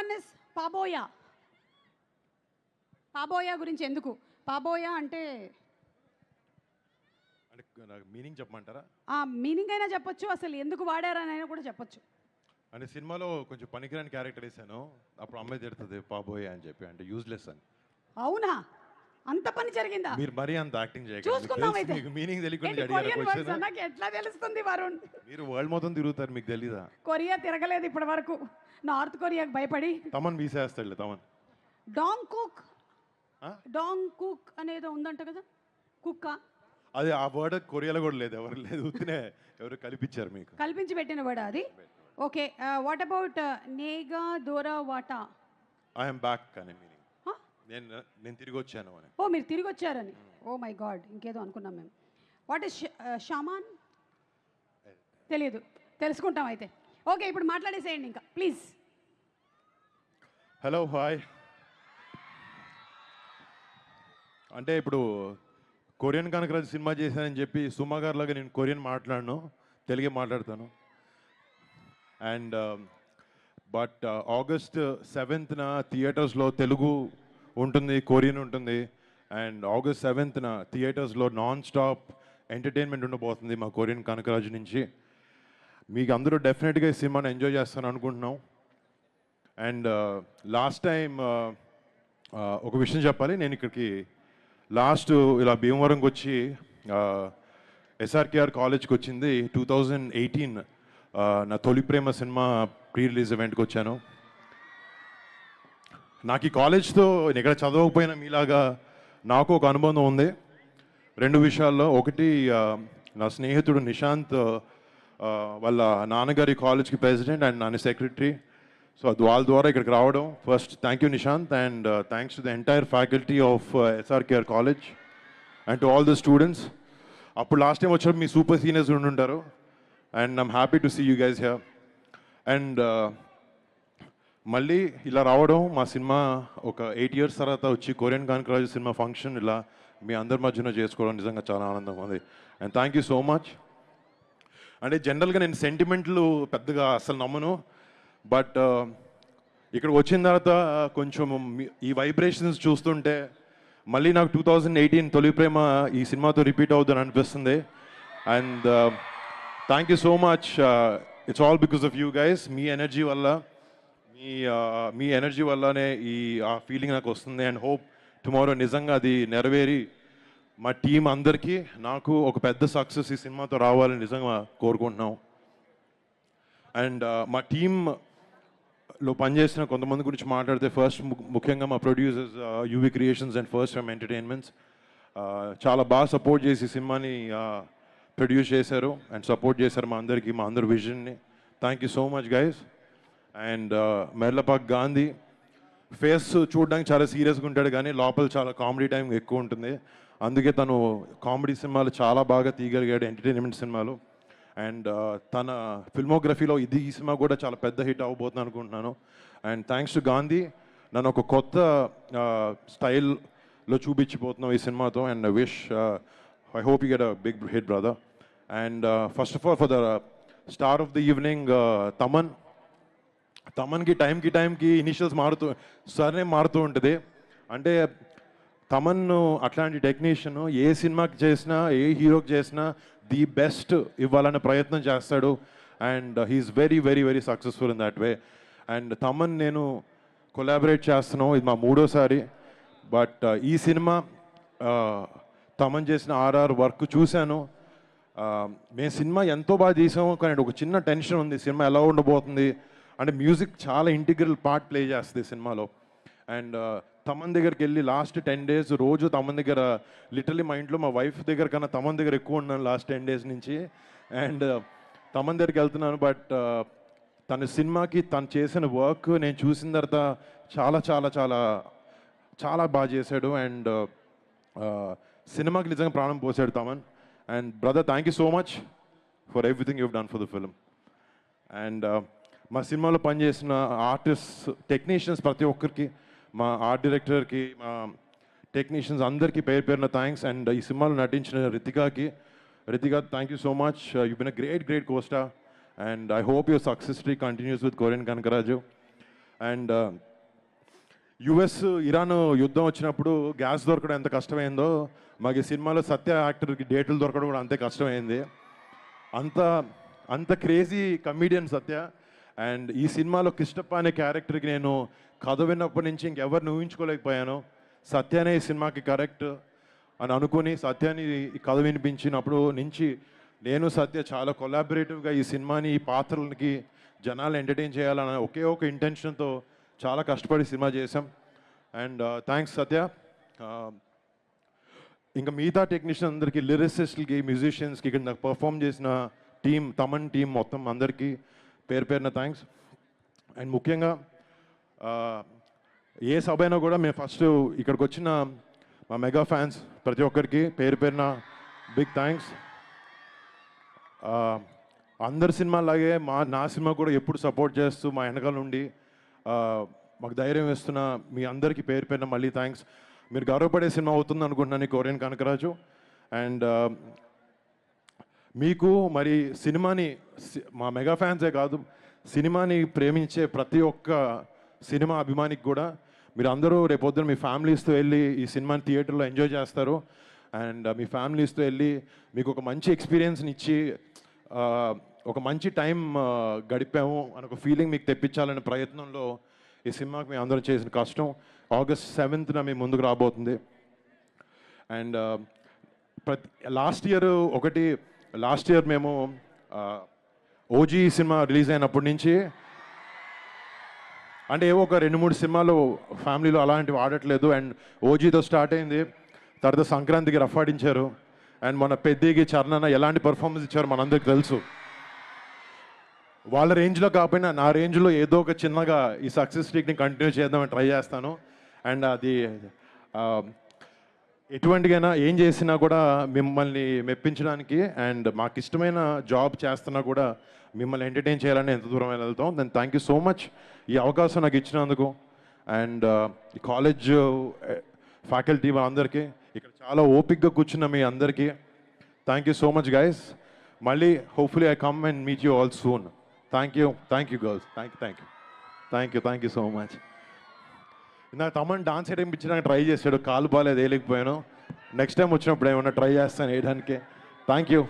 One is పాబోయా. పాబోయా గురించి ఎందుకు? పాబోయా అంటే నాకు మీనింగ్ చెప్పమంటారా? ఆ మీనింగ్ అయినా చెప్పొచ్చు, అసలు ఎందుకు వాడారని అయినా కూడా చెప్పొచ్చు. అంటే సినిమాలో కొంచెం పనికిరాని క్యారెక్టర్ వేసాను, అప్పుడు అమ్మాయి తిడుతుంది పాబోయే అని చెప్పి, అంటే యూజ్లెస్ అని. అవునా? అంత పని జరిగిందా? మీరు మరీ అంత యాక్టింగ్ చూసుకుందాం అయితే. మీకు మీనింగ్ తెలియకుండా ఏంటి అడిగారు కొరియన్ వర్డ్స్ క్వశ్చన్. నాకు ఎట్లా తెలుస్తుంది వరుణ్? మీరు వరల్డ్ మొత్తం తిరుగుతారు, మీకు తెలీదా? కొరియా తిరగలేదు ఇప్పటి వరకు, నార్త్ కొరియాకి భయపడి. తమన్ వీసేస్తాడు తమన్. డాంగ్ కుక్, ఆ? డాంగ్ కుక్ అనేదో ఉందంట కదా, కుక్క అది ఆ వర్డ్ కొరియాలో కూడా లేదు, ఎవరు లేదు, ఉత్తినే ఎవరు కల్పించారు మీకు. కల్పించి పెట్టిన వర్డ్ అది. ఓకే, వాట్ అబౌట్ నేగా దోరా వాటా? ఐఎమ్ బ్యాక్ అని మీనింగ్. నేను తిరిగి వచ్చాను అని. ఓ మీరు తిరిగి వచ్చారని. ఓ మై గాడ్, ఇంకేదో అనుకున్నాం మేము. What is shaman? తెలియదు, తెలుసుకుంటాం అయితే. ఓకే, ఇప్పుడు మాట్లాడేసేయండి ఇంకా ప్లీజ్. Hello, hi. అంటే ఇప్పుడు కొరియన్ కనకరాజు సినిమా చేశానని చెప్పి సుమా గారిలాగా నేను కొరియన్ మాట్లాడను, తెలుగే మాట్లాడతాను. అండ్ బట్ ఆగస్ట్ 7th థియేటర్స్లో తెలుగు ఉంటుంది, కొరియన్ ఉంటుంది. అండ్ ఆగస్ట్ 7th థియేటర్స్లో నాన్ స్టాప్ ఎంటర్టైన్మెంట్ ఉండబోతుంది మా కొరియన్ కనకరాజు నుంచి. మీకు అందరూ డెఫినెట్గా ఈ సినిమాని ఎంజాయ్ చేస్తాను అనుకుంటున్నాం. అండ్ లాస్ట్ టైం ఒక విషయం చెప్పాలి, నేను ఇక్కడికి లాస్ట్ ఇలా భీమవరంకి వచ్చి ఎస్ఆర్కేఆర్ కాలేజ్కి వచ్చింది 2018 నా తొలి ప్రేమ సినిమా ప్రీ రిలీజ్ ఈవెంట్కి వచ్చాను. నాకు ఈ కాలేజ్తో ఇక్కడ చదవకపోయినా మీలాగా నాకు ఒక అనుబంధం ఉంది 2 విషయాల్లో. ఒకటి, నా స్నేహితుడు నిశాంత్ వాళ్ళ నాన్నగారి కాలేజ్కి ప్రెసిడెంట్ అండ్ నాన్న సెక్రటరీ. సో వాళ్ళ ద్వారా ఇక్కడికి రావడం, first thank you Nishant, and thanks to the entire faculty of SRKR college and to all the students. అప్పుడు లాస్ట్ టైం వచ్చినప్పుడు మీ సూపర్ సీనియర్స్ ఉండుంటారు, and I'm happy to see you guys here. And మళ్ళీ ఇలా రావడం, మా సినిమా ఒక 8 years తర్వాత వచ్చి కొరియన్ కనకరాజు సినిమా ఫంక్షన్ ఇలా మీ అందరి మధ్యన చేసుకోవడం నిజంగా చాలా ఆనందంగా ఉంది. And thank you so much. అంటే జనరల్గా నేను సెంటిమెంట్లు పెద్దగా అసలు నమ్మను, బట్ ఇక్కడ వచ్చిన తర్వాత కొంచెం ఈ వైబ్రేషన్స్ చూస్తుంటే మళ్ళీ నాకు 2018 తొలి ప్రేమ ఈ సినిమాతో రిపీట్ అవుతుందని అనిపిస్తుంది. And thank you so much. It's all because of you guys. Me energy వల్ల, మీ ఎనర్జీ వల్లనే ఆ ఫీలింగ్ నాకు వస్తుంది. అండ్ హోప్ టుమారో నిజంగా అది నెరవేరి మా టీం అందరికీ నాకు ఒక పెద్ద సక్సెస్ ఈ సినిమాతో రావాలని నిజంగా కోరుకుంటున్నాం. అండ్ మా టీంలో పనిచేసిన కొంతమంది గురించి మాట్లాడితే, ఫస్ట్ ముఖ్యంగా మా producers UV creations and first time entertainments చాలా బాగా సపోర్ట్ చేసి సినిమాని ప్రొడ్యూస్ చేశారు అండ్ సపోర్ట్ చేశారు మా అందరి విజన్ని. Thank you so much guys. And Merlapaka Gandhi face చూడడానికి చాలా సీరియస్గా ఉంటాడు, కానీ లోపల చాలా కామెడీ టైం ఎక్కువ ఉంటుంది. అందుకే తను కామెడీ సినిమాలు చాలా బాగా తీయగలిగాడు, ఎంటర్టైన్మెంట్ సినిమాలు. అండ్ తన ఫిల్మోగ్రఫీలో ఈ సినిమా కూడా చాలా పెద్ద హిట్ అవ్వబోతుంది అనుకుంటున్నాను. అండ్ థ్యాంక్స్ టు గాంధీ, నన్ను ఒక కొత్త స్టైల్లో చూపించిపోతున్నాం ఈ సినిమాతో. And I hope you get a big hit brother. And first of all for the star of the evening తమన్కి టైంకి ఇనిషియల్స్ సర్నేమ్ మారుతూ ఉంటుంది. అంటే తమన్ అట్లాంటి టెక్నీషియన్ ఏ సినిమాకి చేసినా, ఏ హీరోకి చేసినా ది బెస్ట్ ఇవ్వాలనే ప్రయత్నం చేస్తాడు. And he's very very very successful in that way. And Thaman నేను కొలాబరేట్ చేస్తున్నాం, ఇది మా 3వసారి. బట్ ఈ సినిమా తమన్ చేసిన ఆర్ఆర్ వర్క్ చూశాను. మేము సినిమా ఎంతో బాగా తీసాము, కానీ ఒక చిన్న టెన్షన్ ఉంది, సినిమా ఎలా ఉండబోతుంది అంటే. మ్యూజిక్ చాలా ఇంటిగ్రల్ పార్ట్ ప్లే చేస్తుంది సినిమాలో. అండ్ తమన్ దగ్గరికి వెళ్ళి లాస్ట్ 10 days రోజు తమన్ దగ్గర, లిటరలీ మా ఇంట్లో మా వైఫ్ దగ్గర కన్నా తమన్ దగ్గర ఎక్కువ ఉన్నాను లాస్ట్ 10 days నుంచి. అండ్ తమన్ దగ్గరికి వెళ్తున్నాను. బట్ తన సినిమాకి తను చేసిన వర్క్ నేను చూసిన తర్వాత చాలా చాలా చాలా చాలా బాగా చేశాడు. అండ్ సినిమాకి నిజంగా ప్రాణం పోసాడు Thaman. And brother, thank you so much for everything you've done for the film. And మా సినిమాలో పనిచేసిన ఆర్టిస్ట్, టెక్నీషియన్స్ ప్రతి ఒక్కరికి, మా ఆర్ట్ డైరెక్టర్కి, మా టెక్నీషియన్స్ అందరికీ పేరు పేరున థ్యాంక్స్. అండ్ ఈ సినిమాలో నటించిన Ritika, thank you so much. You been a great costar. And I hope your success streak continues with కొరియన్ కనకరాజు. అండ్ యుఎస్ ఇరాన్ యుద్ధం వచ్చినప్పుడు గ్యాస్ దొరకడం ఎంత కష్టమైందో మాకు ఈ సినిమాలో సత్య యాక్టర్కి డేట్లు దొరకడం కూడా అంతే కష్టమైంది. అంత అంత క్రేజీ కమీడియన్ సత్య. అండ్ ఈ సినిమాలో కృష్ణప్ప అనే క్యారెక్టర్కి నేను కథ విన్నప్పటి నుంచి ఇంకెవరిని ఊహించుకోలేకపోయాను. సత్యనే ఈ సినిమాకి కరెక్ట్ అని అనుకుని సత్యాన్ని ఈ కథ వినిపించినప్పుడు నుంచి నేను సత్య చాలా కొలాబరేటివ్గా ఈ సినిమాని ఈ పాత్రలకి జనాలు ఎంటర్టైన్ చేయాలన్న ఒకే ఒక ఇంటెన్షన్తో చాలా కష్టపడి సినిమా చేశాం. అండ్ థ్యాంక్స్ సత్య. ఇంకా మిగతా టెక్నీషియన్ అందరికీ, లిరిసిస్ట్లకి, మ్యూజిషియన్స్కి, ఇక్కడ నాకు పర్ఫామ్ చేసిన టీం, తమన్ టీం మొత్తం అందరికీ పేరు పేరున థ్యాంక్స్. అండ్ ముఖ్యంగా ఏ సభ అయినా కూడా మేము ఫస్ట్ ఇక్కడికి వచ్చిన మా మెగా ఫ్యాన్స్ ప్రతి ఒక్కరికి పేరు పేరున బిగ్ థ్యాంక్స్. అందరి సినిమాలాగే నా సినిమా కూడా ఎప్పుడు సపోర్ట్ చేస్తూ మా వెనకాల నుండి మాకు ధైర్యం ఇస్తున్న మీ అందరికీ పేరు పేరున మళ్ళీ థ్యాంక్స్. మీరు గౌరవపడే సినిమా అవుతుంది అనుకుంటున్నాను కొరియన్ కనకరాజు. అండ్ మీకు మరి సినిమాని, మా మెగా ఫ్యాన్సే కాదు, సినిమాని ప్రేమించే ప్రతి ఒక్క సినిమా అభిమానికి కూడా మీరు అందరూ రేపొద్దున మీ ఫ్యామిలీస్తో వెళ్ళి ఈ సినిమాని థియేటర్లో ఎంజాయ్ చేస్తారు. అండ్ మీ ఫ్యామిలీస్తో వెళ్ళి మీకు ఒక మంచి ఎక్స్పీరియన్స్ని ఇచ్చి ఒక మంచి టైం గడిపాము అని ఒక ఫీలింగ్ మీకు తెప్పించాలనే ప్రయత్నంలో ఈ సినిమాకి మేము అందరం చేసిన కష్టం. August 7th మీ ముందుకు రాబోతుంది. అండ్ లాస్ట్ ఇయర్ మేము ఓజీ సినిమా రిలీజ్ అయినప్పటి నుంచి అంటే ఏవో ఒక 2-3 సినిమాలు ఫ్యామిలీలో అలాంటివి ఆడట్లేదు. అండ్ ఓజీతో స్టార్ట్ అయింది, తర్వాత సంక్రాంతికి రఫ్ ఆడించారు. అండ్ మన పెద్దకి చరణ్ ఎలాంటి పర్ఫార్మెన్స్ ఇచ్చారు మనందరికి తెలుసు. వాళ్ళ రేంజ్లో కాకపోయినా నా రేంజ్లో ఏదో ఒక చిన్నగా ఈ సక్సెస్ స్ట్రీక్ని కంటిన్యూ చేద్దామని ట్రై చేస్తాను. అండ్ అది ఎటువంటికైనా ఏం చేసినా కూడా మిమ్మల్ని మెప్పించడానికి అండ్ మాకు ఇష్టమైన జాబ్ చేస్తున్నా కూడా మిమ్మల్ని ఎంటర్టైన్ చేయాలని ఎంత దూరం వెళ్తాం. Then thank you so much ఈ అవకాశం నాకు ఇచ్చినందుకు. అండ్ ఈ కాలేజ్ ఫ్యాకల్టీ వాళ్ళందరికీ, ఇక్కడ చాలా ఓపిక్గా కూర్చున్న మీ అందరికీ thank you so much guys. మళ్ళీ hopefully I come and meet you all soon. Thank you girls. Thank you so much. నాకు తమన్ డాన్స్ వేయడానికి ట్రై చేశాడు, కాలు బాగాలేదు వేయలేకపోయాను. నెక్స్ట్ టైం వచ్చినప్పుడు ఏమన్నా ట్రై చేస్తాను వేయడానికి. Thank you.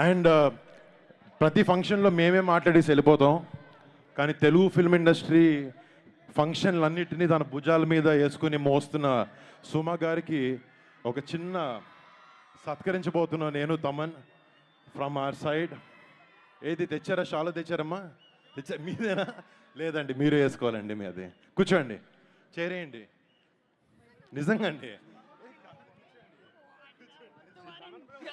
అండ్ ప్రతి ఫంక్షన్లో మేమే మాట్లాడేసి వెళ్ళిపోతాం, కానీ తెలుగు ఫిల్మ్ ఇండస్ట్రీ ఫంక్షన్లన్నిటినీ తన భుజాల మీద వేసుకుని మోస్తున్న సుమ గారికి ఒక చిన్న సత్కరించబోతున్నా నేను, తమన్, ఫ్రమ్ అవర్ సైడ్. ఏది తెచ్చారా? షాలో తెచ్చారమ్మా? మీదేనా? లేదండి, మీరు వేసుకోవాలండి. మీది కూర్చోండి, చేరేయండి. నిజంగా అండి.